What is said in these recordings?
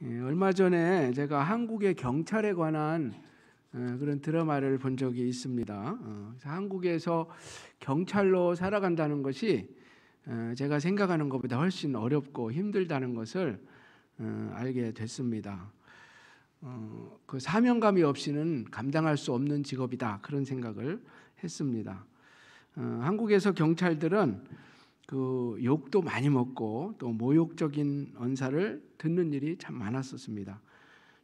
얼마 전에 제가 한국의 경찰에 관한 그런 드라마를 본 적이 있습니다. 한국에서 경찰로 살아간다는 것이 제가 생각하는 것보다 훨씬 어렵고 힘들다는 것을 알게 됐습니다. 그 사명감이 없이는 감당할 수 없는 직업이다, 그런 생각을 했습니다. 한국에서 경찰들은 그 욕도 많이 먹고 또 모욕적인 언사를 듣는 일이 참 많았었습니다.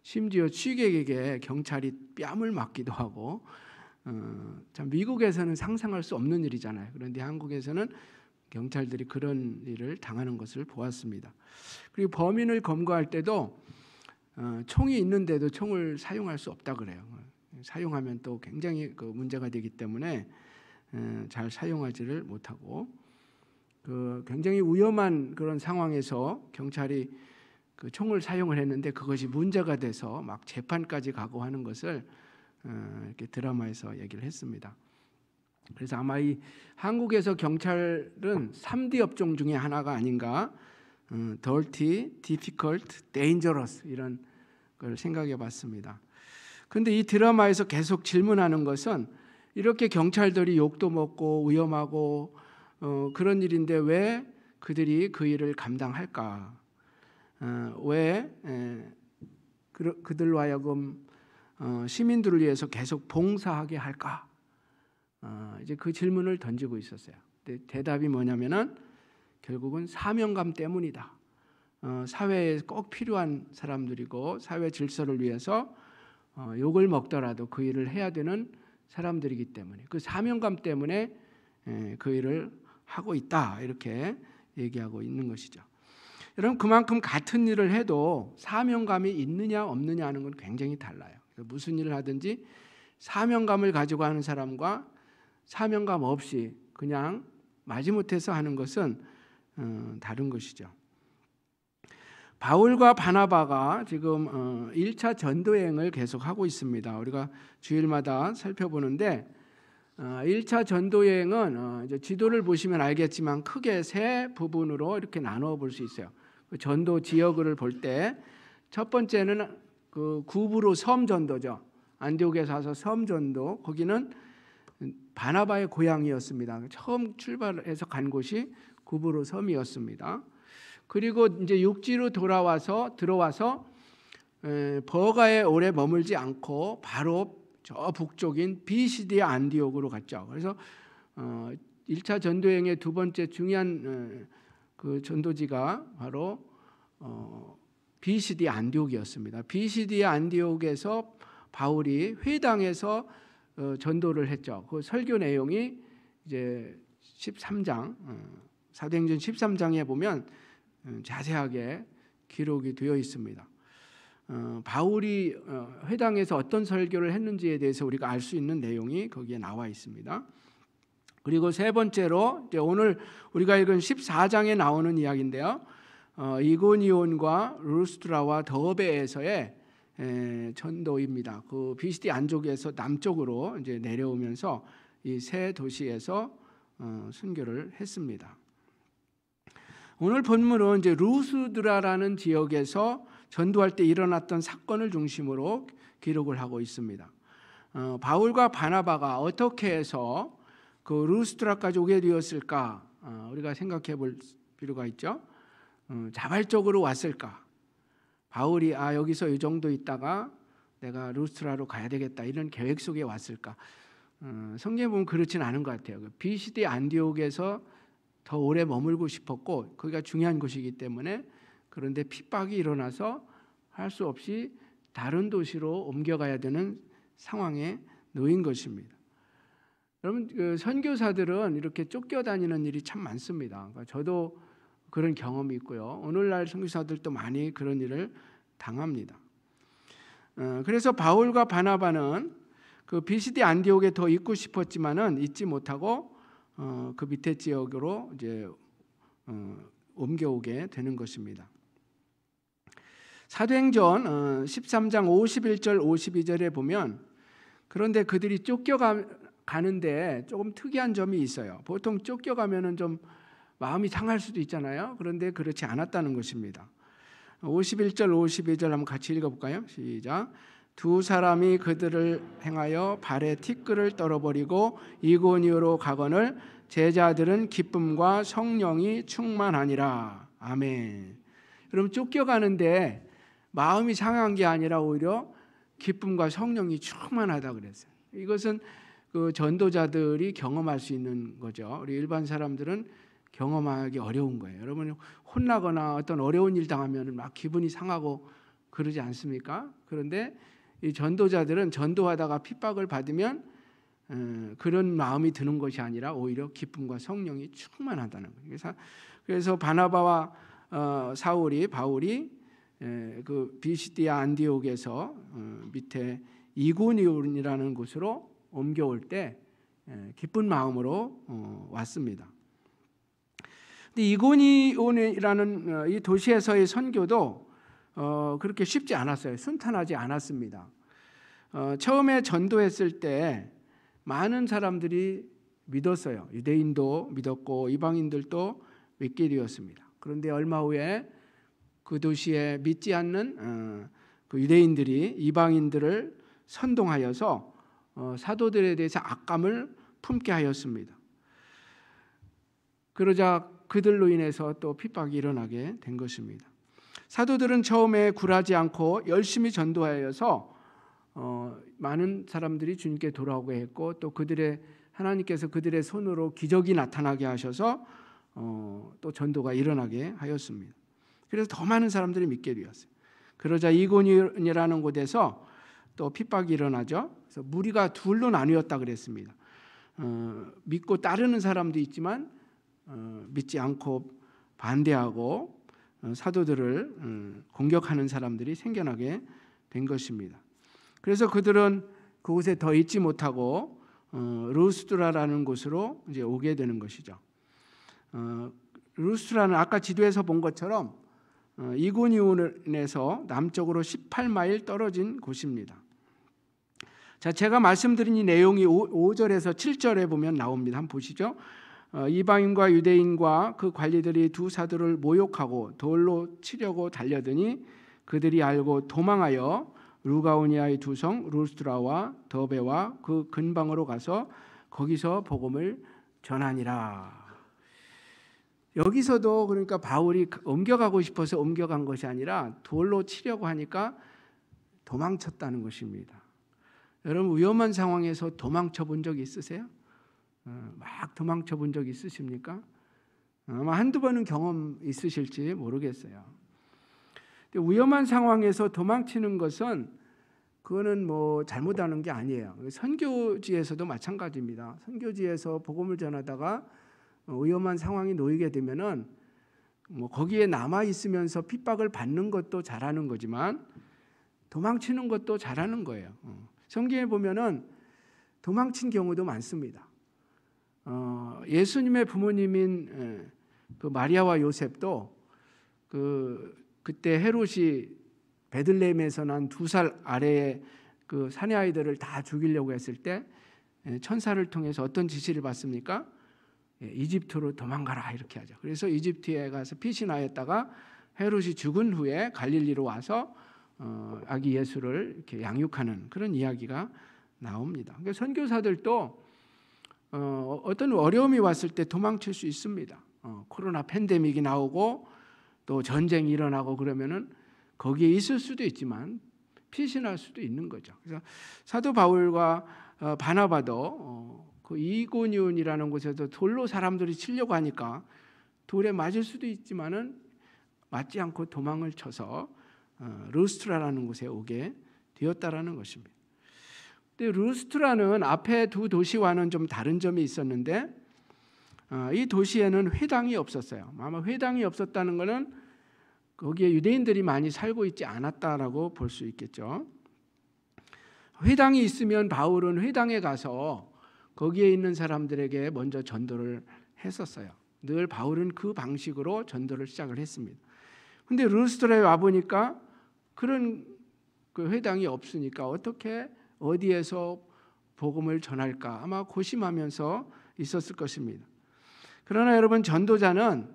심지어 취객에게 경찰이 뺨을 맞기도 하고, 참 미국에서는 상상할 수 없는 일이잖아요. 그런데 한국에서는 경찰들이 그런 일을 당하는 것을 보았습니다. 그리고 범인을 검거할 때도 총이 있는데도 총을 사용할 수 없다 그래요. 사용하면 또 굉장히 그 문제가 되기 때문에 잘 사용하지를 못하고, 굉장히 위험한 그런 상황에서 경찰이 그 총을 사용을 했는데 그것이 문제가 돼서 막 재판까지 가고 하는 것을 이렇게 드라마에서 얘기를 했습니다. 그래서 아마 이 한국에서 경찰은 3D 업종 중에 하나가 아닌가, dirty, difficult, dangerous 이런 걸 생각해 봤습니다. 그런데 이 드라마에서 계속 질문하는 것은 이렇게 경찰들이 욕도 먹고 위험하고 그런 일인데 왜 그들이 그 일을 감당할까? 왜 그들로 하여금 시민들을 위해서 계속 봉사하게 할까? 이제 그 질문을 던지고 있었어요. 근데 대답이 뭐냐면은 결국은 사명감 때문이다. 사회에 꼭 필요한 사람들이고 사회 질서를 위해서 욕을 먹더라도 그 일을 해야 되는 사람들이기 때문에, 그 사명감 때문에 그 일을 하고 있다, 이렇게 얘기하고 있는 것이죠. 여러분, 그만큼 같은 일을 해도 사명감이 있느냐 없느냐 하는 건 굉장히 달라요. 무슨 일을 하든지 사명감을 가지고 하는 사람과 사명감 없이 그냥 마지못해서 하는 것은 다른 것이죠. 바울과 바나바가 지금 1차 전도여행을 계속하고 있습니다. 우리가 주일마다 살펴보는데 1차 전도여행은 이제 지도를 보시면 알겠지만 크게 세 부분으로 이렇게 나누어 볼 수 있어요. 그 전도 지역을 볼 때 첫 번째는 그 구브로 섬 전도죠. 안디옥에서 와서 섬 전도, 거기는 바나바의 고향이었습니다. 처음 출발해서 간 곳이 구브로 섬이었습니다. 그리고 이제 육지로 들어와서 버가에 오래 머물지 않고 바로 저 북쪽인 비시디아 안디옥으로 갔죠. 그래서 1차 전도여행의 두 번째 중요한 그 전도지가 바로 비시디아 안디옥이었습니다. 비시디아 안디옥에서 바울이 회당에서 전도를 했죠. 그 설교 내용이 이제 13장, 사도행전 13장에 보면 자세하게 기록이 되어 있습니다. 바울이 회당에서 어떤 설교를 했는지에 대해서 우리가 알 수 있는 내용이 거기에 나와 있습니다. 그리고 세 번째로 이제 오늘 우리가 읽은 14장에 나오는 이야기인데요. 이고니온과 루스트라와 더베에서의 전도입니다. 그 비시디 안쪽에서 남쪽으로 이제 내려오면서 이 세 도시에서 선교를 했습니다. 오늘 본문은 이제 루스드라라는 지역에서 전도할 때 일어났던 사건을 중심으로 기록을 하고 있습니다. 바울과 바나바가 어떻게 해서 그 루스드라까지 오게 되었을까? 우리가 생각해 볼 필요가 있죠. 자발적으로 왔을까? 바울이 여기서 이 정도 있다가 내가 루스드라로 가야 되겠다, 이런 계획 속에 왔을까? 성경에 보면 그렇진 않은 것 같아요. 비시디 안디옥에서 더 오래 머물고 싶었고 거기가 중요한 곳이기 때문에, 그런데 핍박이 일어나서 할 수 없이 다른 도시로 옮겨가야 되는 상황에 놓인 것입니다. 여러분, 그 선교사들은 이렇게 쫓겨다니는 일이 참 많습니다. 그러니까 저도 그런 경험이 있고요. 오늘날 선교사들도 많이 그런 일을 당합니다. 그래서 바울과 바나바는 그 비시디 안디옥에 더 있고 싶었지만은 있지 못하고 그 밑에 지역으로 이제 옮겨오게 되는 것입니다. 사도행전 13장 51절 52절에 보면, 그런데 그들이 쫓겨가는데 조금 특이한 점이 있어요. 보통 쫓겨가면은 좀 마음이 상할 수도 있잖아요. 그런데 그렇지 않았다는 것입니다. 51절 52절 한번 같이 읽어볼까요? 시작. 두 사람이 그들을 행하여 발에 티끌을 떨어버리고 이고니오로 가거늘 제자들은 기쁨과 성령이 충만하니라. 아멘. 여러분, 쫓겨가는데 마음이 상한 게 아니라 오히려 기쁨과 성령이 충만하다 그랬어요. 이것은 그 전도자들이 경험할 수 있는 거죠. 우리 일반 사람들은 경험하기 어려운 거예요. 여러분, 혼나거나 어떤 어려운 일 당하면 막 기분이 상하고 그러지 않습니까? 그런데 이 전도자들은 전도하다가 핍박을 받으면 그런 마음이 드는 것이 아니라 오히려 기쁨과 성령이 충만하다는 거예요. 그래서 바나바와 바울이 그 비시디아 안디옥에서 밑에 이고니온이라는 곳으로 옮겨올 때 기쁜 마음으로 왔습니다. 근데 이고니온이라는 이 도시에서의 선교도 그렇게 쉽지 않았어요. 순탄하지 않았습니다. 처음에 전도했을 때 많은 사람들이 믿었어요. 유대인도 믿었고 이방인들도 믿게 되었습니다. 그런데 얼마 후에 그 도시에 믿지 않는 그 유대인들이 이방인들을 선동하여서 사도들에 대해서 악감을 품게 하였습니다. 그러자 그들로 인해서 또 핍박이 일어나게 된 것입니다. 사도들은 처음에 굴하지 않고 열심히 전도하여서 많은 사람들이 주님께 돌아오게 했고 또 하나님께서 그들의 손으로 기적이 나타나게 하셔서 또 전도가 일어나게 하였습니다. 그래서 더 많은 사람들이 믿게 되었어요. 그러자 이고니온이라는 곳에서 또 핍박이 일어나죠. 그래서 무리가 둘로 나뉘었다 그랬습니다. 믿고 따르는 사람도 있지만 믿지 않고 반대하고 사도들을 공격하는 사람들이 생겨나게 된 것입니다. 그래서 그들은 그곳에 더 있지 못하고 루스드라라는 곳으로 이제 오게 되는 것이죠. 루스드라는 아까 지도에서 본 것처럼 이고니온에서 남쪽으로 18마일 떨어진 곳입니다. 자, 제가 말씀드린 이 내용이 5절에서 7절에 보면 나옵니다. 한번 보시죠. 이방인과 유대인과 그 관리들이 두 사도를 모욕하고 돌로 치려고 달려드니 그들이 알고 도망하여 루가오니아의 두 성 루스드라와 더베와 그 근방으로 가서 거기서 복음을 전하니라. 여기서도 그러니까 바울이 옮겨가고 싶어서 옮겨간 것이 아니라 돌로 치려고 하니까 도망쳤다는 것입니다. 여러분, 위험한 상황에서 도망쳐 본 적 있으세요? 막 도망쳐 본 적 있으십니까? 아마 한두 번은 경험 있으실지 모르겠어요. 근데 위험한 상황에서 도망치는 것은 그거는 뭐 잘못하는 게 아니에요. 선교지에서도 마찬가지입니다. 선교지에서 복음을 전하다가 위험한 상황이 놓이게 되면은 뭐 거기에 남아 있으면서 핍박을 받는 것도 잘하는 거지만 도망치는 것도 잘하는 거예요. 성경에 보면은 도망친 경우도 많습니다. 예수님의 부모님인 그 마리아와 요셉도 그때 헤롯이 베들레헴에서 난 2살 아래의 그 사내 아이들을 다 죽이려고 했을 때 천사를 통해서 어떤 지시를 받습니까? 이집트로 도망가라 이렇게 하죠. 그래서 이집트에 가서 피신하였다가 헤롯이 죽은 후에 갈릴리로 와서 아기 예수를 이렇게 양육하는 그런 이야기가 나옵니다. 그러니까 선교사들도 어떤 어려움이 왔을 때 도망칠 수 있습니다. 코로나 팬데믹이 나오고 또 전쟁이 일어나고 그러면은 거기에 있을 수도 있지만 피신할 수도 있는 거죠. 그래서 사도 바울과 바나바도 그 이고니온이라는 곳에서 돌로 사람들이 치려고 하니까 돌에 맞을 수도 있지만은 맞지 않고 도망을 쳐서 루스트라라는 곳에 오게 되었다라는 것입니다. 근데 루스트라는 앞에 두 도시와는 좀 다른 점이 있었는데 이 도시에는 회당이 없었어요. 아마 회당이 없었다는 것은 거기에 유대인들이 많이 살고 있지 않았다라고 볼 수 있겠죠. 회당이 있으면 바울은 회당에 가서 거기에 있는 사람들에게 먼저 전도를 했었어요. 늘 바울은 그 방식으로 전도를 시작을 했습니다. 근데 루스드라에 와 보니까 그런 그 회당이 없으니까 어디에서 복음을 전할까 아마 고심하면서 있었을 것입니다. 그러나 여러분, 전도자는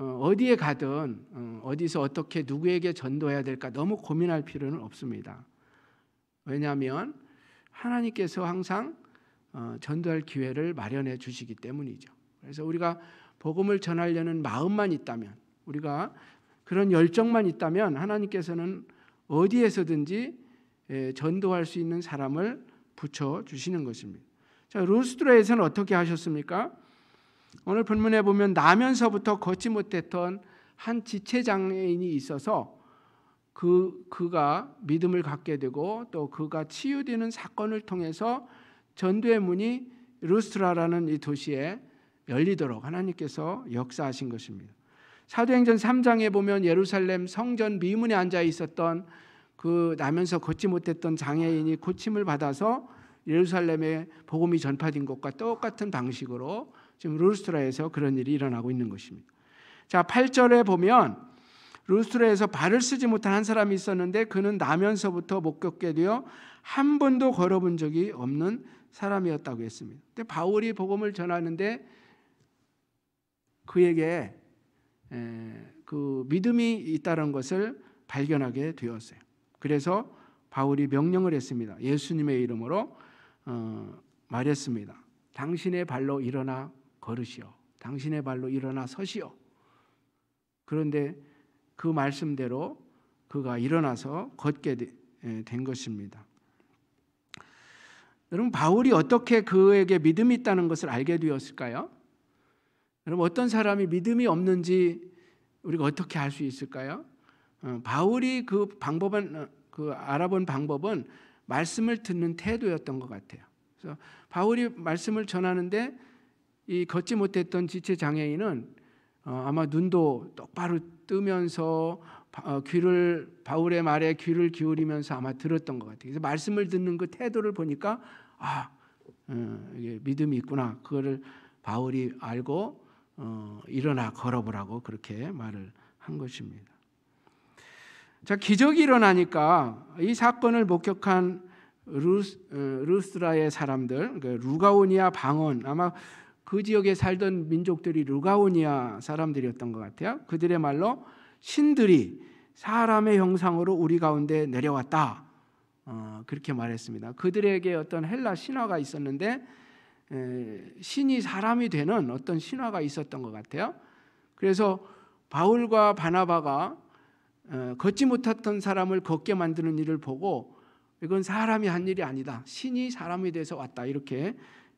어디에 가든 어디서 어떻게 누구에게 전도해야 될까 너무 고민할 필요는 없습니다. 왜냐하면 하나님께서 항상 전도할 기회를 마련해 주시기 때문이죠. 그래서 우리가 복음을 전하려는 마음만 있다면, 우리가 그런 열정만 있다면 하나님께서는 어디에서든지 전도할 수 있는 사람을 붙여 주시는 것입니다. 자, 루스드라에서는 어떻게 하셨습니까? 오늘 본문에 보면 나면서부터 걷지 못했던 한 지체 장애인이 있어서 그가 믿음을 갖게 되고 또 그가 치유되는 사건을 통해서 전도의 문이 루스드라라는 이 도시에 열리도록 하나님께서 역사하신 것입니다. 사도행전 3장에 보면 예루살렘 성전 미문에 앉아 있었던 그 나면서 걷지 못했던 장애인이 고침을 받아서 예루살렘에 복음이 전파된 것과 똑같은 방식으로 지금 루스드라에서 그런 일이 일어나고 있는 것입니다. 자, 8절에 보면 루스드라에서 발을 쓰지 못한 한 사람이 있었는데 그는 나면서부터 못 걷게 되어 한 번도 걸어본 적이 없는 사람이었다고 했습니다. 근데 바울이 복음을 전하는데 그에게 그 믿음이 있다는 것을 발견하게 되었어요. 그래서 바울이 명령을 했습니다. 예수님의 이름으로 말했습니다. 당신의 발로 일어나 걸으시오. 당신의 발로 일어나 서시오. 그런데 그 말씀대로 그가 일어나서 걷게 된 것입니다. 여러분, 바울이 어떻게 그에게 믿음이 있다는 것을 알게 되었을까요? 여러분, 어떤 사람이 믿음이 없는지 우리가 어떻게 알 수 있을까요? 바울이 알아본 방법은 말씀을 듣는 태도였던 것 같아요. 그래서 바울이 말씀을 전하는데 이 걷지 못했던 지체 장애인은 아마 눈도 똑바로 뜨면서 바울의 말에 귀를 기울이면서 아마 들었던 것 같아요. 그래서 말씀을 듣는 그 태도를 보니까 이게 믿음이 있구나. 그거를 바울이 알고 일어나 걸어보라고 그렇게 말을 한 것입니다. 자, 기적이 일어나니까 이 사건을 목격한 루스드라의 사람들, 루가오니아 방언, 아마 그 지역에 살던 민족들이 루가오니아 사람들이었던 것 같아요. 그들의 말로 신들이 사람의 형상으로 우리 가운데 내려왔다. 그렇게 말했습니다. 그들에게 어떤 헬라 신화가 있었는데 신이 사람이 되는 어떤 신화가 있었던 것 같아요. 그래서 바울과 바나바가 걷지 못했던 사람을 걷게 만드는 일을 보고 이건 사람이 한 일이 아니다. 신이 사람이 돼서 왔다. 이렇게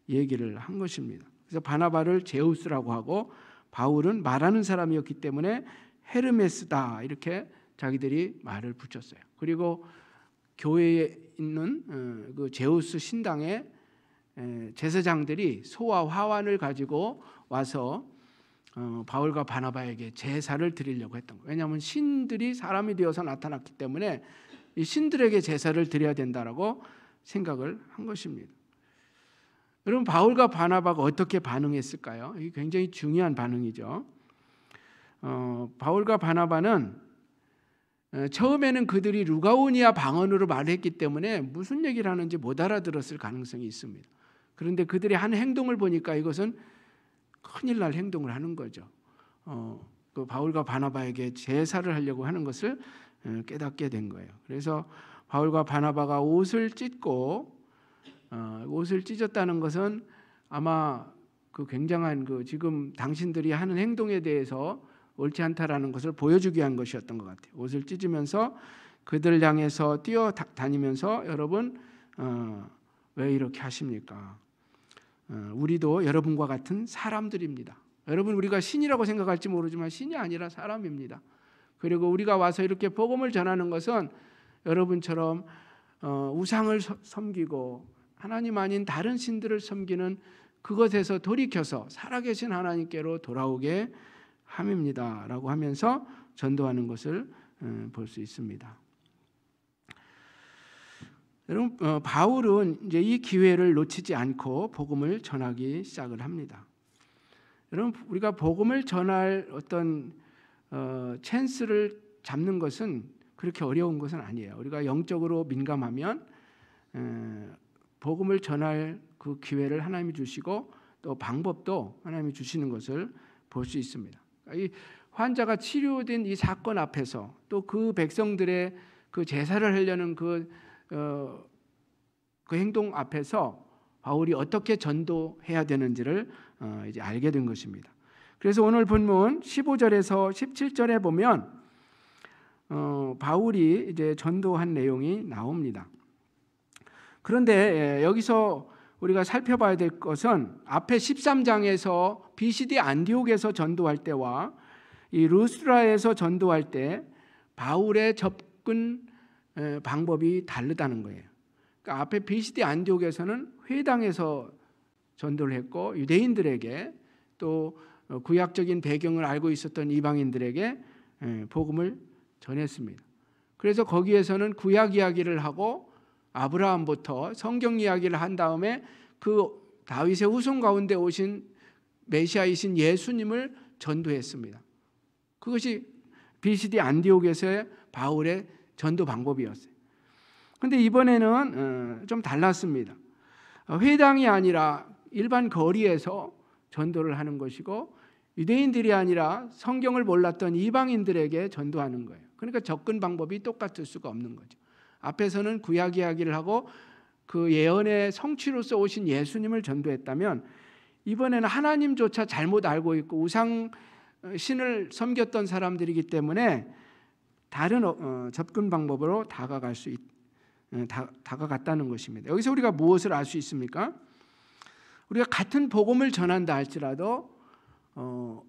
얘기를 한 것입니다. 그래서 바나바를 제우스라고 하고 바울은 말하는 사람이었기 때문에 헤르메스다. 이렇게 자기들이 말을 붙였어요. 그리고 교회에 있는 그 제우스 신당의 제사장들이 소와 화환을 가지고 와서 바울과 바나바에게 제사를 드리려고 했던 거예요. 왜냐하면 신들이 사람이 되어서 나타났기 때문에 이 신들에게 제사를 드려야 된다라고 생각을 한 것입니다. 여러분, 바울과 바나바가 어떻게 반응했을까요? 이게 굉장히 중요한 반응이죠. 바울과 바나바는 처음에는 그들이 루가오니아 방언으로 말했기 때문에 무슨 얘기를 하는지 못 알아들었을 가능성이 있습니다. 그런데 그들의 한 행동을 보니까 이것은 큰일 날 행동을 하는 거죠. 그 바울과 바나바에게 제사를 하려고 하는 것을 깨닫게 된 거예요. 그래서 바울과 바나바가 옷을 찢고 옷을 찢었다는 것은 아마 그 굉장한 그 지금 당신들이 하는 행동에 대해서 옳지 않다라는 것을 보여주기 위한 것이었던 것 같아요. 옷을 찢으면서 그들 향해서 뛰어다니면서 여러분 왜 이렇게 하십니까? 우리도 여러분과 같은 사람들입니다. 여러분, 우리가 신이라고 생각할지 모르지만 신이 아니라 사람입니다. 그리고 우리가 와서 이렇게 복음을 전하는 것은 여러분처럼 우상을 섬기고 하나님 아닌 다른 신들을 섬기는 그것에서 돌이켜서 살아계신 하나님께로 돌아오게 함입니다 라고 하면서 전도하는 것을 볼 수 있습니다. 여러분, 바울은 이제 이 기회를 놓치지 않고 복음을 전하기 시작을 합니다. 여러분, 우리가 복음을 전할 어떤 찬스를 잡는 것은 그렇게 어려운 것은 아니에요. 우리가 영적으로 민감하면 복음을 전할 그 기회를 하나님이 주시고 또 방법도 하나님이 주시는 것을 볼 수 있습니다. 이 환자가 치료된 이 사건 앞에서 또 그 백성들의 그 제사를 하려는 그 행동 앞에서 바울이 어떻게 전도해야 되는지를 이제 알게 된 것입니다. 그래서 오늘 본문 15절에서 17절에 보면 바울이 이제 전도한 내용이 나옵니다. 그런데 여기서 우리가 살펴봐야 될 것은 앞에 13장에서 BCD 안디옥에서 전도할 때와 이 루스드라에서 전도할 때 바울의 접근 방법이 다르다는 거예요. 그러니까 앞에 BCD 안디옥에서는 회당에서 전도를 했고 유대인들에게 또 구약적인 배경을 알고 있었던 이방인들에게 복음을 전했습니다. 그래서 거기에서는 구약 이야기를 하고 아브라함부터 성경 이야기를 한 다음에 그 다윗의 후손 가운데 오신 메시아이신 예수님을 전도했습니다. 그것이 BCD 안디옥에서의 바울의 전도 방법이었어요. 그런데 이번에는 좀 달랐습니다. 회당이 아니라 일반 거리에서 전도를 하는 것이고 유대인들이 아니라 성경을 몰랐던 이방인들에게 전도하는 거예요. 그러니까 접근 방법이 똑같을 수가 없는 거죠. 앞에서는 구약 이야기를 하고 그 예언의 성취로서 오신 예수님을 전도했다면 이번에는 하나님조차 잘못 알고 있고 우상 신을 섬겼던 사람들이기 때문에 다른 접근 방법으로 다가갔다는 것입니다. 여기서 우리가 무엇을 알 수 있습니까? 우리가 같은 복음을 전한다 할지라도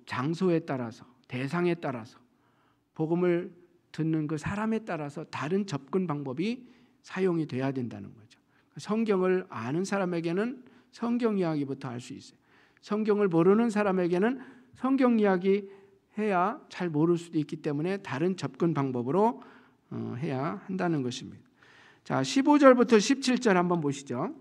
장소에 따라서 대상에 따라서 복음을 듣는 그 사람에 따라서 다른 접근 방법이 사용이 돼야 된다는 거죠. 성경을 아는 사람에게는 성경 이야기부터 할 수 있어요. 성경을 모르는 사람에게는 성경 이야기 해야 잘 모를 수도 있기 때문에 다른 접근 방법으로 해야 한다는 것입니다. 자, 15절부터 17절 한번 보시죠.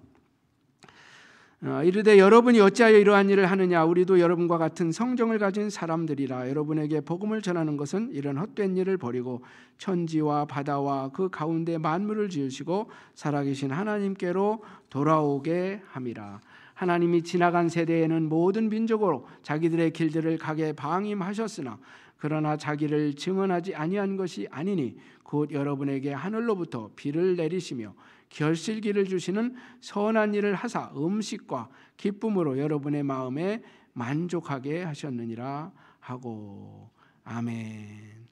이르되 여러분이 어찌하여 이러한 일을 하느냐 우리도 여러분과 같은 성정을 가진 사람들이라. 여러분에게 복음을 전하는 것은 이런 헛된 일을 버리고 천지와 바다와 그 가운데 만물을 지으시고 살아계신 하나님께로 돌아오게 함이라. 하나님이 지나간 세대에는 모든 민족으로 자기들의 길들을 가게 방임하셨으나 그러나 자기를 증언하지 아니한 것이 아니니 곧 여러분에게 하늘로부터 비를 내리시며 결실기를 주시는 선한 일을 하사 음식과 기쁨으로 여러분의 마음에 만족하게 하셨느니라 하고. 아멘.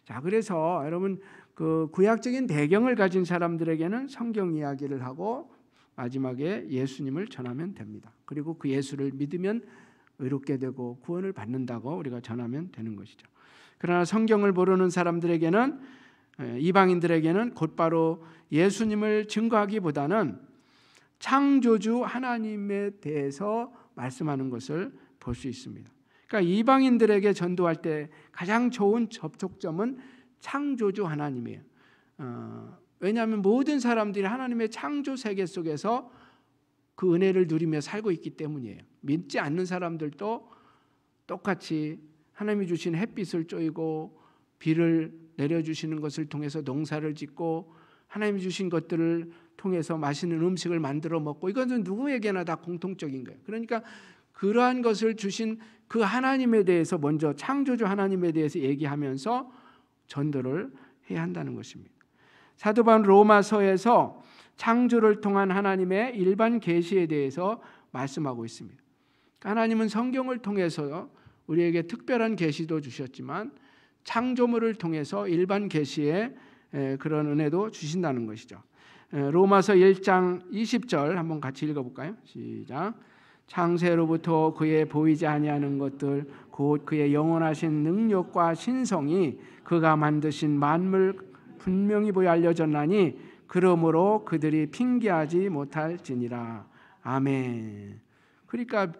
자, 그래서 여러분 그 구약적인 배경을 가진 사람들에게는 성경 이야기를 하고 마지막에 예수님을 전하면 됩니다. 그리고 그 예수를 믿으면 의롭게 되고 구원을 받는다고 우리가 전하면 되는 것이죠. 그러나 성경을 모르는 사람들에게는 이방인들에게는 곧바로 예수님을 증거하기보다는 창조주 하나님에 대해서 말씀하는 것을 볼 수 있습니다. 그러니까 이방인들에게 전도할 때 가장 좋은 접촉점은 창조주 하나님이에요. 왜냐하면 모든 사람들이 하나님의 창조 세계 속에서 그 은혜를 누리며 살고 있기 때문이에요. 믿지 않는 사람들도 똑같이 하나님이 주신 햇빛을 쬐고 비를 내려주시는 것을 통해서 농사를 짓고 하나님이 주신 것들을 통해서 맛있는 음식을 만들어 먹고 이것은 누구에게나 다 공통적인 거예요. 그러니까 그러한 것을 주신 그 하나님에 대해서 먼저 창조주 하나님에 대해서 얘기하면서 전도를 해야 한다는 것입니다. 사도 바울 로마서에서 창조를 통한 하나님의 일반 계시에 대해서 말씀하고 있습니다. 하나님은 성경을 통해서 우리에게 특별한 계시도 주셨지만 창조물을 통해서 일반 계시의 그런 은혜도 주신다는 것이죠. 로마서 1장 20절 한번 같이 읽어볼까요? 시작. 창세로부터 그의 보이지 아니하는 것들 곧 그의 영원하신 능력과 신성이 그가 만드신 만물 분명히 보여 알려졌나니 그러므로 그들이 핑계하지 못할지니라. 아멘. 그러니까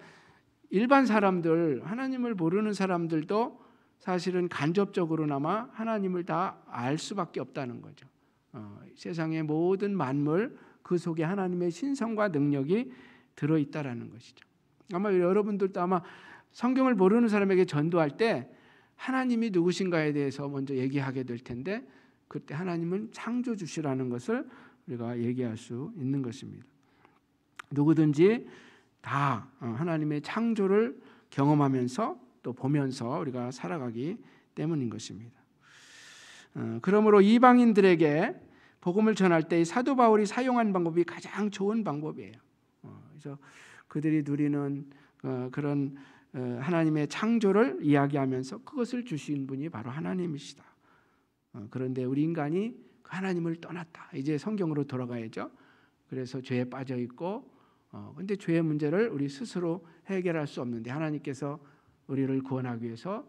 일반 사람들, 하나님을 모르는 사람들도 사실은 간접적으로나마 하나님을 다 알 수밖에 없다는 거죠. 세상의 모든 만물 그 속에 하나님의 신성과 능력이 들어있다라는 것이죠. 아마 여러분들도 아마 성경을 모르는 사람에게 전도할 때 하나님이 누구신가에 대해서 먼저 얘기하게 될 텐데 그때 하나님은 창조주시라는 것을 우리가 얘기할 수 있는 것입니다. 누구든지 다 하나님의 창조를 경험하면서 또 보면서 우리가 살아가기 때문인 것입니다. 그러므로 이방인들에게 복음을 전할 때 사도 바울이 사용한 방법이 가장 좋은 방법이에요. 그래서 그들이 누리는 그런 하나님의 창조를 이야기하면서 그것을 주신 분이 바로 하나님이시다. 그런데 우리 인간이 하나님을 떠났다. 이제 성경으로 돌아가야죠. 그래서 죄에 빠져 있고, 근데 죄의 문제를 우리 스스로 해결할 수 없는데 하나님께서 우리를 구원하기 위해서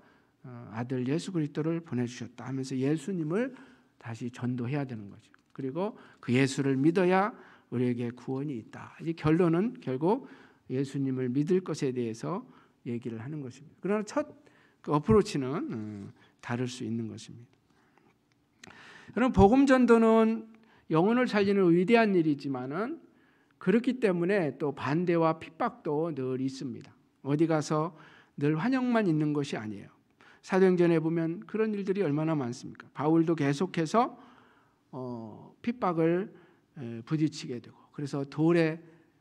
아들 예수 그리스도를 보내주셨다 하면서 예수님을 다시 전도해야 되는 거죠. 그리고 그 예수를 믿어야 우리에게 구원이 있다. 이 결론은 결국 예수님을 믿을 것에 대해서 얘기를 하는 것입니다. 그러나 첫 그 어프로치는 다를 수 있는 것입니다. 그럼 복음 전도는 영혼을 살리는 위대한 일이지만은 그렇기 때문에 또 반대와 핍박도 늘 있습니다. 어디 가서 늘 환영만 있는 것이 아니에요. 사도행전에 보면 그런 일들이 얼마나 많습니까? 바울도 계속해서 핍박을 부딪히게 되고, 그래서 돌에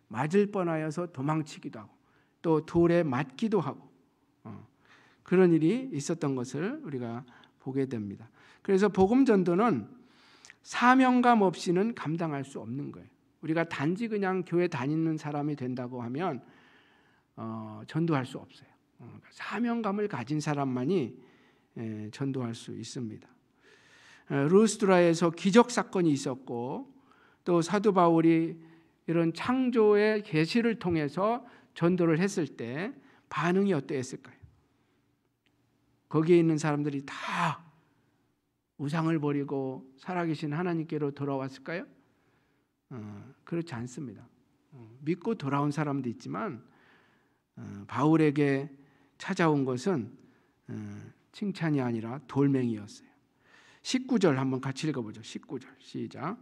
맞을 뻔하여서 도망치기도 하고, 또 돌에 맞기도 하고, 그런 일이 있었던 것을 우리가 보게 됩니다. 그래서 복음 전도는 사명감 없이는 감당할 수 없는 거예요. 우리가 단지 그냥 교회 다니는 사람이 된다고 하면 전도할 수 없어요. 사명감을 가진 사람만이 전도할 수 있습니다. 루스드라에서 기적 사건이 있었고, 또 사도 바울이 이런 창조의 계시를 통해서 전도를 했을 때 반응이 어떠했을까요? 거기에 있는 사람들이 다 우상을 버리고 살아계신 하나님께로 돌아왔을까요? 그렇지 않습니다. 믿고 돌아온 사람도 있지만 바울에게 찾아온 것은 칭찬이 아니라 돌멩이였어요. 19절 한번 같이 읽어보죠. 19절 시작.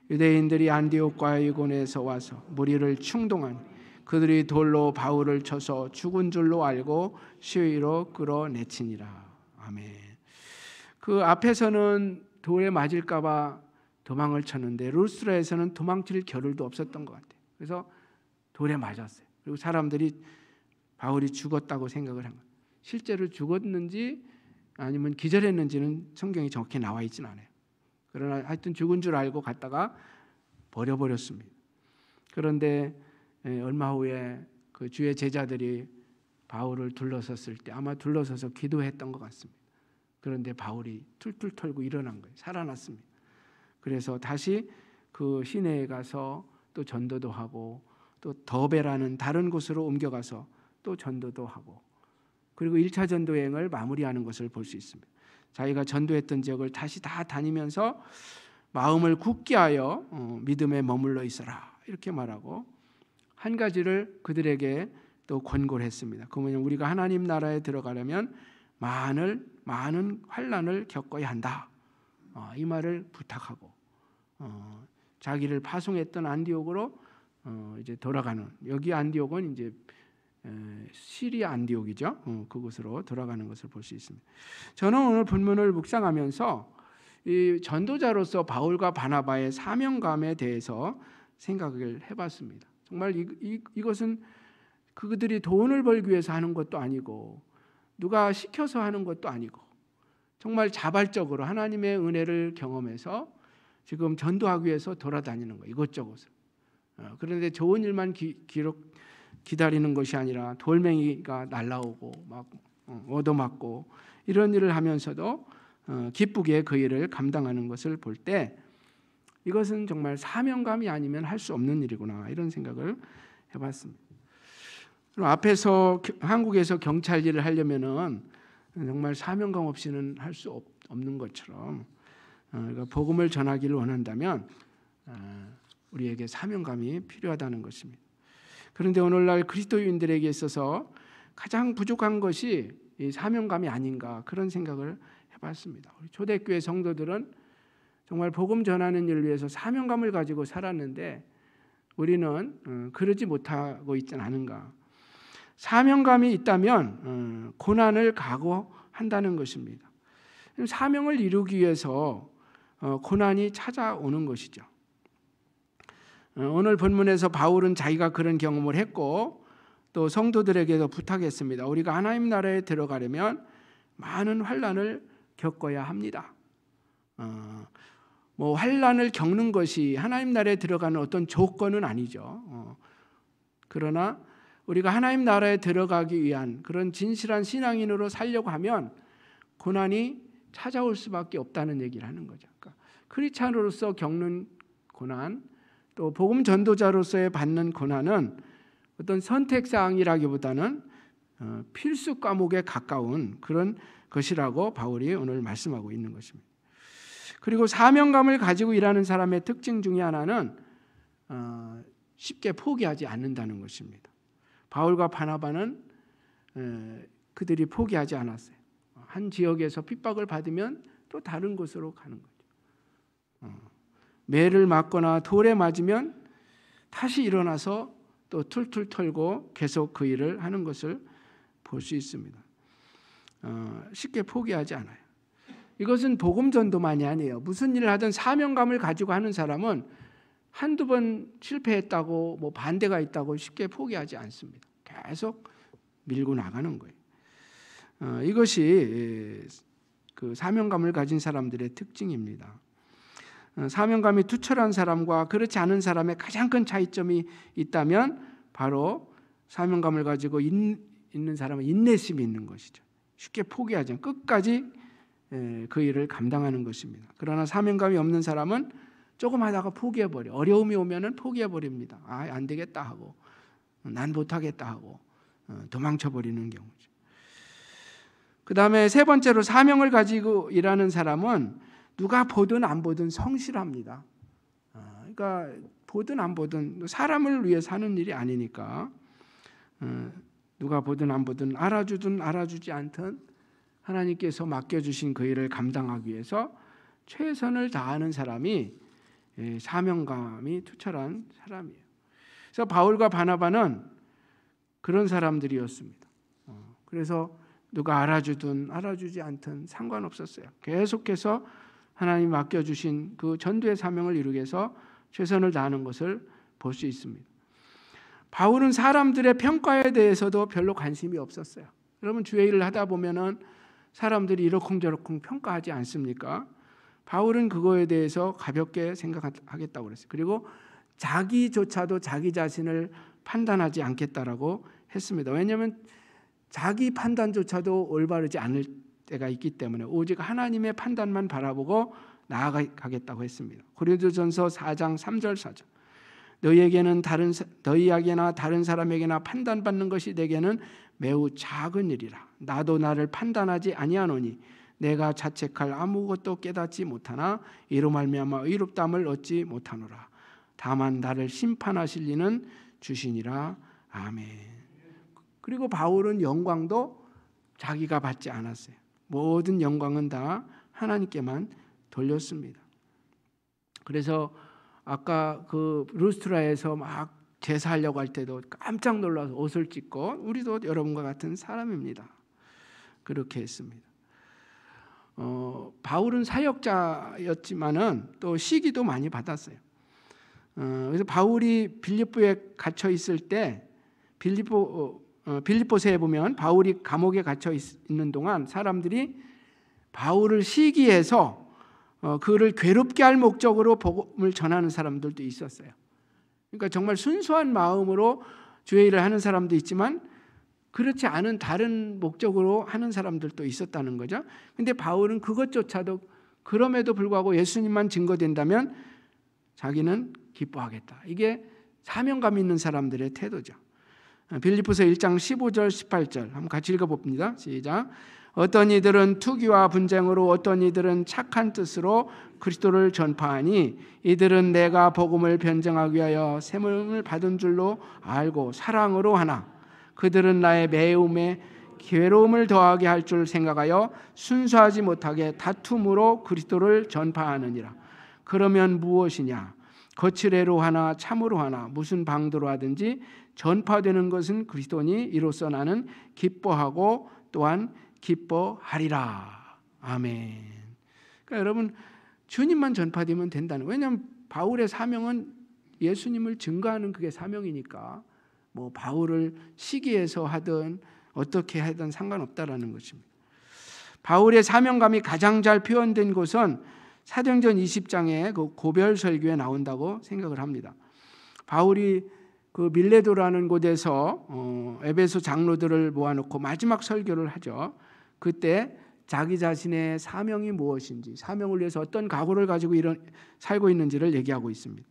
유대인들이 안디옥과 이고니에서 와서 무리를 충동하니 그들이 돌로 바울을 쳐서 죽은 줄로 알고 시위로 끌어내치니라. 아멘. 그 앞에서는 돌에 맞을까 봐 도망을 쳤는데 루스드라에서는 도망칠 겨를도 없었던 것 같아요. 그래서 돌에 맞았어요. 그리고 사람들이 바울이 죽었다고 생각을 한 거예요. 실제로 죽었는지 아니면 기절했는지는 성경이 정확히 나와 있지는 않아요. 그러나 하여튼 죽은 줄 알고 갔다가 버려버렸습니다. 그런데 얼마 후에 그 주의 제자들이 바울을 둘러섰을 때 아마 둘러서서 기도했던 것 같습니다. 그런데 바울이 툴툴 털고 일어난 거예요. 살아났습니다. 그래서 다시 그 시내에 가서 또 전도도 하고, 또 더베라는 다른 곳으로 옮겨가서 또 전도도 하고, 그리고 1차 전도 여행을 마무리하는 것을 볼 수 있습니다. 자기가 전도했던 지역을 다시 다 다니면서 마음을 굳게 하여 믿음에 머물러 있어라 이렇게 말하고, 한 가지를 그들에게 또 권고를 했습니다. 그 뭐냐면 우리가 하나님 나라에 들어가려면 많은 환난을 겪어야 한다. 이 말을 부탁하고 자기를 파송했던 안디옥으로 이제 돌아가는, 여기 안디옥은 이제 시리아 안디옥이죠. 그곳으로 돌아가는 것을 볼 수 있습니다. 저는 오늘 본문을 묵상하면서 이 전도자로서 바울과 바나바의 사명감에 대해서 생각을 해봤습니다. 정말 이것은 그들이 돈을 벌기 위해서 하는 것도 아니고 누가 시켜서 하는 것도 아니고 정말 자발적으로 하나님의 은혜를 경험해서 지금 전도하기 위해서 돌아다니는 거예요. 이것저것을. 그런데 좋은 일만 기다리는 것이 아니라 돌멩이가 날라오고 막 얻어맞고 이런 일을 하면서도 기쁘게 그 일을 감당하는 것을 볼 때 이것은 정말 사명감이 아니면 할 수 없는 일이구나 이런 생각을 해봤습니다. 그럼 앞에서 한국에서 경찰 일을 하려면은 정말 사명감 없이는 할 수 없는 것처럼 그러니까 복음을 전하기를 원한다면 우리에게 사명감이 필요하다는 것입니다. 그런데 오늘날 그리스도인들에게 있어서 가장 부족한 것이 이 사명감이 아닌가 그런 생각을 해봤습니다. 우리 초대교회 성도들은 정말 복음 전하는 일을 위해서 사명감을 가지고 살았는데 우리는 그러지 못하고 있지는 않은가. 사명감이 있다면 고난을 각오한다는 것입니다. 사명을 이루기 위해서 고난이 찾아오는 것이죠. 오늘 본문에서 바울은 자기가 그런 경험을 했고 또 성도들에게도 부탁했습니다. 우리가 하나님 나라에 들어가려면 많은 환난을 겪어야 합니다. 환난을 겪는 것이 하나님 나라에 들어가는 어떤 조건은 아니죠. 그러나 우리가 하나님 나라에 들어가기 위한 그런 진실한 신앙인으로 살려고 하면 고난이 찾아올 수밖에 없다는 얘기를 하는 거죠. 그러니까 크리스찬으로서 겪는 고난, 또 복음 전도자로서의 받는 고난은 어떤 선택사항이라기보다는 필수 과목에 가까운 그런 것이라고 바울이 오늘 말씀하고 있는 것입니다. 그리고 사명감을 가지고 일하는 사람의 특징 중에 하나는 쉽게 포기하지 않는다는 것입니다. 바울과 바나바는 그들이 포기하지 않았어요. 한 지역에서 핍박을 받으면 또 다른 곳으로 가는 거죠. 매를 맞거나 돌에 맞으면 다시 일어나서 또 툴툴 털고 계속 그 일을 하는 것을 볼 수 있습니다. 쉽게 포기하지 않아요. 이것은 복음 전도만이 아니에요. 무슨 일을 하든 사명감을 가지고 하는 사람은 한두 번 실패했다고 반대가 있다고 쉽게 포기하지 않습니다. 계속 밀고 나가는 거예요. 이것이 그 사명감을 가진 사람들의 특징입니다. 사명감이 투철한 사람과 그렇지 않은 사람의 가장 큰 차이점이 있다면 바로 사명감을 가지고 있는 사람은 인내심이 있는 것이죠. 쉽게 포기하지 않고 끝까지 그 일을 감당하는 것입니다. 그러나 사명감이 없는 사람은 조금 하다가 포기해버려. 어려움이 오면은 포기해버립니다. 안 되겠다 하고 난 못하겠다 하고 도망쳐버리는 경우죠. 그 다음에 세 번째로 사명을 가지고 일하는 사람은 누가 보든 안 보든 성실합니다. 그러니까 보든 안 보든 사람을 위해 사는 일이 아니니까 누가 보든 안 보든 알아주든 알아주지 않든 하나님께서 맡겨주신 그 일을 감당하기 위해서 최선을 다하는 사람이 사명감이 투철한 사람이에요. 그래서 바울과 바나바는 그런 사람들이었습니다. 그래서 누가 알아주든 알아주지 않든 상관없었어요. 계속해서 하나님 맡겨주신 그 전도의 사명을 이루기 위해서 최선을 다하는 것을 볼 수 있습니다. 바울은 사람들의 평가에 대해서도 별로 관심이 없었어요. 여러분 주의 일을 하다 보면은 사람들이 이러쿵저러쿵 평가하지 않습니까? 바울은 그거에 대해서 가볍게 생각하겠다고 그랬어요. 그리고 자기조차도 자기 자신을 판단하지 않겠다라고 했습니다. 왜냐하면 자기 판단조차도 올바르지 않을 때가 있기 때문에 오직 하나님의 판단만 바라보고 나아가겠다고 했습니다. 고린도전서 4장 3절 4절 너희에게나 다른 사람에게나 판단받는 것이 내게는 매우 작은 일이라. 나도 나를 판단하지 아니하노니 내가 자책할 아무것도 깨닫지 못하나 이로 말미암아 의롭다함을 얻지 못하노라. 다만 나를 심판하실 이는 주시니라. 아멘. 그리고 바울은 영광도 자기가 받지 않았어요. 모든 영광은 다 하나님께만 돌렸습니다. 그래서 아까 그 루스트라에서 막 제사하려고 할 때도 깜짝 놀라서 옷을 찢고 우리도 여러분과 같은 사람입니다. 그렇게 했습니다. 바울은 사역자였지만은 또 시기도 많이 받았어요. 그래서 바울이 빌립보에 갇혀 있을 때 빌립보서에 보면 바울이 감옥에 갇혀 있는 동안 사람들이 바울을 시기해서 그를 괴롭게 할 목적으로 복음을 전하는 사람들도 있었어요. 그러니까 정말 순수한 마음으로 주의 일을 하는 사람도 있지만 그렇지 않은 다른 목적으로 하는 사람들도 있었다는 거죠. 근데 바울은 그것조차도 그럼에도 불구하고 예수님만 증거된다면 자기는 기뻐하겠다. 이게 사명감 있는 사람들의 태도죠. 빌립보서 1장 15절 18절 한번 같이 읽어봅니다. 시작. 어떤 이들은 투기와 분쟁으로 어떤 이들은 착한 뜻으로 그리스도를 전파하니 이들은 내가 복음을 변증하기 위하여 세움을 받은 줄로 알고 사랑으로 하나 그들은 나의 매움에 괴로움을 더하게 할 줄 생각하여 순수하지 못하게 다툼으로 그리스도를 전파하느니라. 그러면 무엇이냐? 거칠애로 하나 참으로 하나 무슨 방도로 하든지 전파되는 것은 그리스도니 이로써 나는 기뻐하고 또한 기뻐하리라. 아멘. 그러니까 여러분 주님만 전파되면 된다는 거예요. 왜냐하면 바울의 사명은 예수님을 증거하는 그게 사명이니까 뭐 바울을 시기해서 하든 어떻게 하든 상관없다라는 것입니다. 바울의 사명감이 가장 잘 표현된 곳은 사도행전 20장의 그 고별 설교에 나온다고 생각을 합니다. 바울이 그 밀레도라는 곳에서 에베소 장로들을 모아놓고 마지막 설교를 하죠. 그때 자기 자신의 사명이 무엇인지, 사명을 위해서 어떤 각오를 가지고 살고 있는지를 얘기하고 있습니다.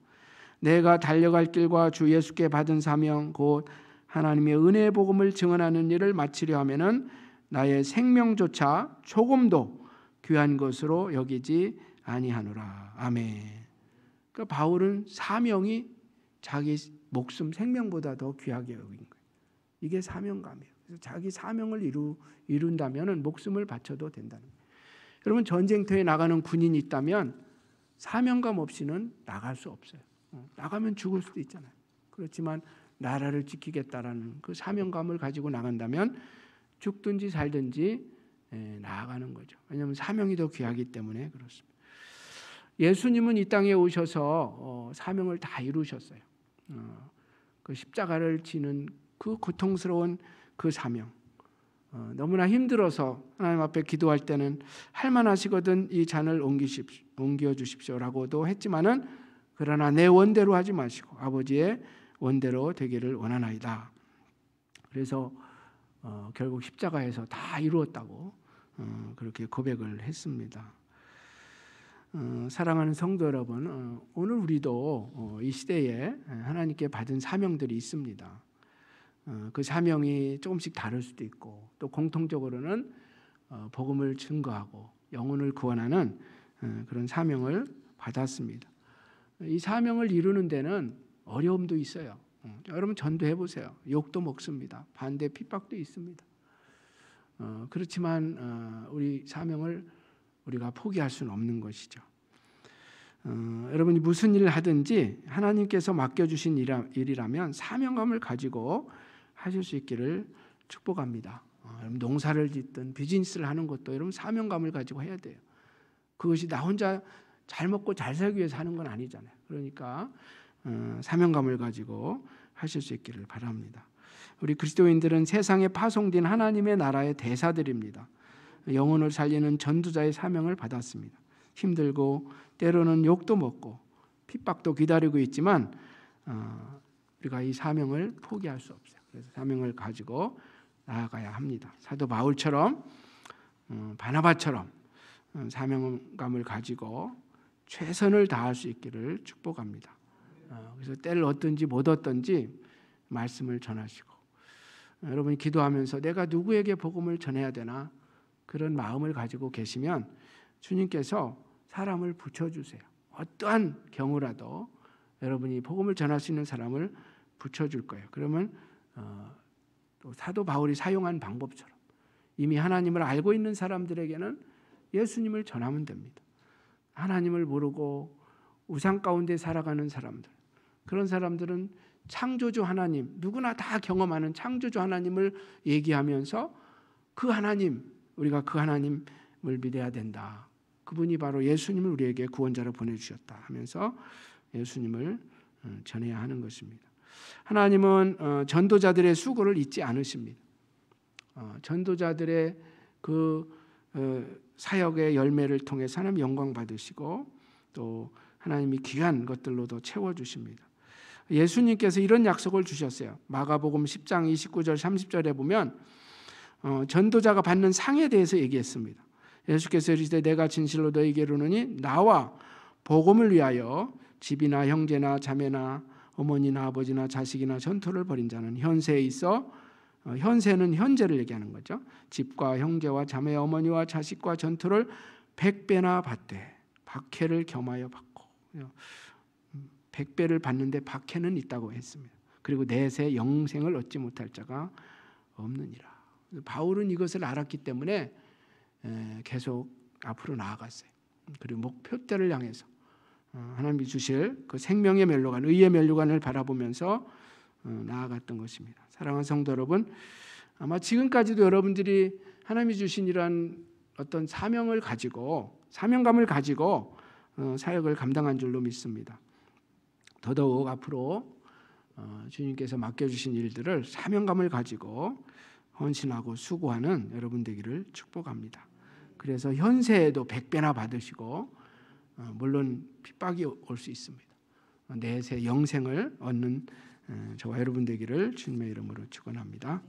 내가 달려갈 길과 주 예수께 받은 사명 곧 하나님의 은혜의 복음을 증언하는 일을 마치려 하면은 나의 생명조차 조금도 귀한 것으로 여기지 아니하노라. 아멘. 그러니까 바울은 사명이 자기 목숨 생명보다 더 귀하게 여긴 거예요. 이게 사명감이에요. 그래서 자기 사명을 이룬다면 목숨을 바쳐도 된다는 거예요. 여러분 전쟁터에 나가는 군인이 있다면 사명감 없이는 나갈 수 없어요. 나가면 죽을 수도 있잖아요. 그렇지만 나라를 지키겠다라는 그 사명감을 가지고 나간다면 죽든지 살든지 나아가는 거죠. 왜냐하면 사명이 더 귀하기 때문에 그렇습니다. 예수님은 이 땅에 오셔서 사명을 다 이루셨어요. 그 십자가를 지는 그 고통스러운 그 사명, 너무나 힘들어서 하나님 앞에 기도할 때는 할만하시거든 이 잔을 옮겨 주십시오라고도 했지만은 그러나 내 원대로 하지 마시고 아버지의 원대로 되기를 원하나이다. 그래서 결국 십자가에서 다 이루었다고 그렇게 고백을 했습니다. 사랑하는 성도 여러분, 오늘 우리도 이 시대에 하나님께 받은 사명들이 있습니다. 그 사명이 조금씩 다를 수도 있고 또 공통적으로는 복음을 증거하고 영혼을 구원하는 그런 사명을 받았습니다. 이 사명을 이루는 데는 어려움도 있어요. 여러분 전도해 보세요. 욕도 먹습니다. 반대 핍박도 있습니다. 그렇지만 우리 사명을 우리가 포기할 수는 없는 것이죠. 여러분이 무슨 일을 하든지 하나님께서 맡겨주신 일이라면 사명감을 가지고 하실 수 있기를 축복합니다. 여러분 농사를 짓든 비즈니스를 하는 것도 여러분 사명감을 가지고 해야 돼요. 그것이 나 혼자 잘 먹고 잘 살기 위해서 하는 건 아니잖아요. 그러니까 사명감을 가지고 하실 수 있기를 바랍니다. 우리 그리스도인들은 세상에 파송된 하나님의 나라의 대사들입니다. 영혼을 살리는 전도자의 사명을 받았습니다. 힘들고 때로는 욕도 먹고 핍박도 기다리고 있지만 우리가 이 사명을 포기할 수 없어요. 그래서 사명을 가지고 나아가야 합니다. 사도 바울처럼 바나바처럼 사명감을 가지고 최선을 다할 수 있기를 축복합니다. 그래서 때를 얻든지 못 얻든지 말씀을 전하시고 여러분이 기도하면서 내가 누구에게 복음을 전해야 되나 그런 마음을 가지고 계시면 주님께서 사람을 붙여주세요. 어떠한 경우라도 여러분이 복음을 전할 수 있는 사람을 붙여줄 거예요. 그러면 또 사도 바울이 사용한 방법처럼 이미 하나님을 알고 있는 사람들에게는 예수님을 전하면 됩니다. 하나님을 모르고 우상 가운데 살아가는 사람들, 그런 사람들은 창조주 하나님, 누구나 다 경험하는 창조주 하나님을 얘기하면서 그 하나님, 우리가 그 하나님을 믿어야 된다. 그분이 바로 예수님을 우리에게 구원자로 보내주셨다 하면서 예수님을 전해야 하는 것입니다. 하나님은 전도자들의 수고를 잊지 않으십니다. 전도자들의 그 사역의 열매를 통해서 하나님 영광 받으시고 또 하나님이 귀한 것들로도 채워주십니다. 예수님께서 이런 약속을 주셨어요. 마가복음 10장 29절 30절에 보면 전도자가 받는 상에 대해서 얘기했습니다. 예수께서 이르시되 내가 진실로 너희에게 이르노니 나와 복음을 위하여 집이나 형제나 자매나 어머니나 아버지나 자식이나 전토를 벌인 자는 현세에 있어, 현세는 현재를 얘기하는 거죠. 집과 형제와 자매 어머니와 자식과 전토를 100배나 받되 박해를 겸하여 받고 100배를 받는데 박해는 있다고 했습니다. 그리고 내세 영생을 얻지 못할 자가 없느니라. 바울은 이것을 알았기 때문에 계속 앞으로 나아갔어요. 그리고 목표대를 향해서 하나님이 주실 그 생명의 멸류관, 의의 멸류관을 바라보면서 나아갔던 것입니다. 사랑하는 성도 여러분, 아마 지금까지도 여러분들이 하나님이 주신 이러한 어떤 사명을 가지고 사명감을 가지고 사역을 감당한 줄로 믿습니다. 더더욱 앞으로 주님께서 맡겨주신 일들을 사명감을 가지고 헌신하고 수고하는 여러분 되기를 축복합니다. 그래서 현세에도 100배나 받으시고 물론 핍박이 올 수 있습니다. 내세 영생을 얻는 저와 여러분 되기를 주님의 이름으로 축원합니다.